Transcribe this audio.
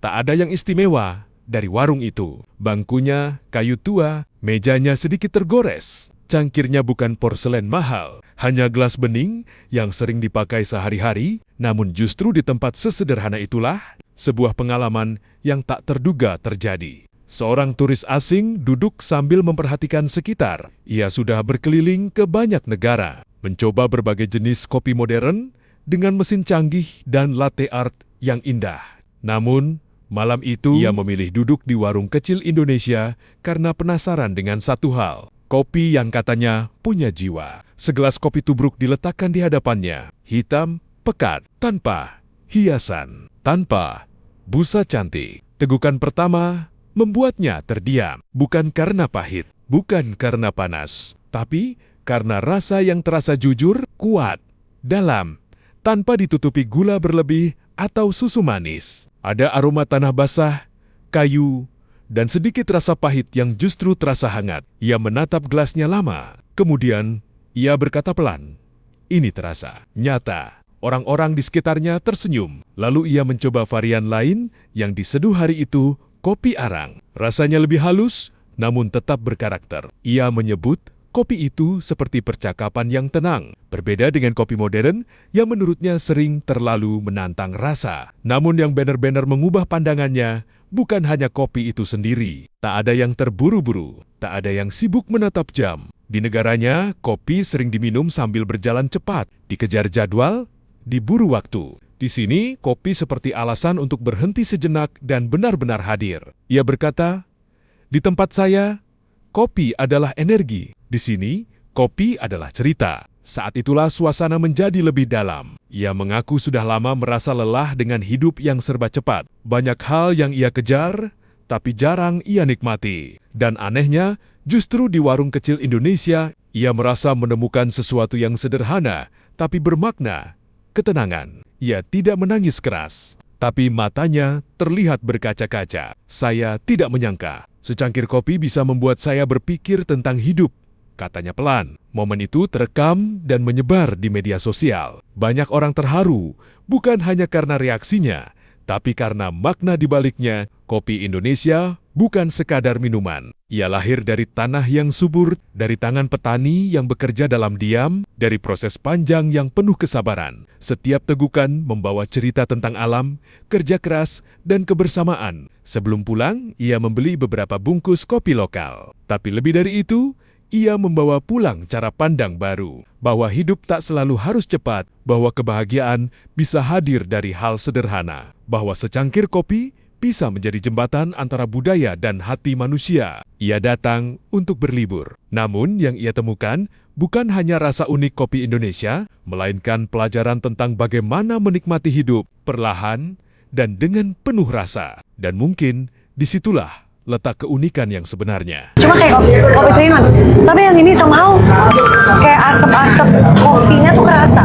Tak ada yang istimewa dari warung itu. Bangkunya kayu tua, mejanya sedikit tergores. Cangkirnya bukan porselen mahal, hanya gelas bening yang sering dipakai sehari-hari, namun justru di tempat sesederhana itulah sebuah pengalaman yang tak terduga terjadi. Seorang turis asing duduk sambil memperhatikan sekitar. Ia sudah berkeliling ke banyak negara, mencoba berbagai jenis kopi modern dengan mesin canggih dan latte art yang indah. Namun, malam itu ia memilih duduk di warung kecil Indonesia karena penasaran dengan satu hal. Kopi yang katanya punya jiwa. Segelas kopi tubruk diletakkan di hadapannya. Hitam, pekat, tanpa hiasan, tanpa busa cantik. Tegukan pertama membuatnya terdiam. Bukan karena pahit, bukan karena panas, tapi karena rasa yang terasa jujur, kuat, dalam, tanpa ditutupi gula berlebih atau susu manis. Ada aroma tanah basah, kayu, dan sedikit rasa pahit yang justru terasa hangat. Ia menatap gelasnya lama. Kemudian, ia berkata pelan, "Ini terasa nyata." Orang-orang di sekitarnya tersenyum. Lalu ia mencoba varian lain yang diseduh hari itu, kopi arang. Rasanya lebih halus, namun tetap berkarakter. Ia menyebut kopi itu seperti percakapan yang tenang. Berbeda dengan kopi modern yang menurutnya sering terlalu menantang rasa. Namun yang benar-benar mengubah pandangannya bukan hanya kopi itu sendiri. Tak ada yang terburu-buru, tak ada yang sibuk menatap jam. Di negaranya, kopi sering diminum sambil berjalan cepat, dikejar jadwal, diburu waktu. Di sini, kopi seperti alasan untuk berhenti sejenak dan benar-benar hadir. Ia berkata, "Di tempat saya, kopi adalah energi. Di sini, kopi adalah cerita." Saat itulah suasana menjadi lebih dalam. Ia mengaku sudah lama merasa lelah dengan hidup yang serba cepat. Banyak hal yang ia kejar, tapi jarang ia nikmati. Dan anehnya, justru di warung kecil Indonesia, ia merasa menemukan sesuatu yang sederhana, tapi bermakna, ketenangan. Ia tidak menangis keras, tapi matanya terlihat berkaca-kaca. "Saya tidak menyangka secangkir kopi bisa membuat saya berpikir tentang hidup," katanya pelan. Momen itu terekam dan menyebar di media sosial. Banyak orang terharu, bukan hanya karena reaksinya, tapi karena makna di baliknya. Kopi Indonesia bukan sekadar minuman. Ia lahir dari tanah yang subur, dari tangan petani yang bekerja dalam diam, dari proses panjang yang penuh kesabaran. Setiap tegukan membawa cerita tentang alam, kerja keras, dan kebersamaan. Sebelum pulang, ia membeli beberapa bungkus kopi lokal. Tapi lebih dari itu, ia membawa pulang cara pandang baru, bahwa hidup tak selalu harus cepat, bahwa kebahagiaan bisa hadir dari hal sederhana, bahwa secangkir kopi bisa menjadi jembatan antara budaya dan hati manusia. Ia datang untuk berlibur. Namun yang ia temukan bukan hanya rasa unik kopi Indonesia, melainkan pelajaran tentang bagaimana menikmati hidup perlahan dan dengan penuh rasa. Dan mungkin disitulah letak keunikan yang sebenarnya. Cuma kayak kopi keringan, tapi yang ini somehow kayak asap-asap kopinya tuh kerasa.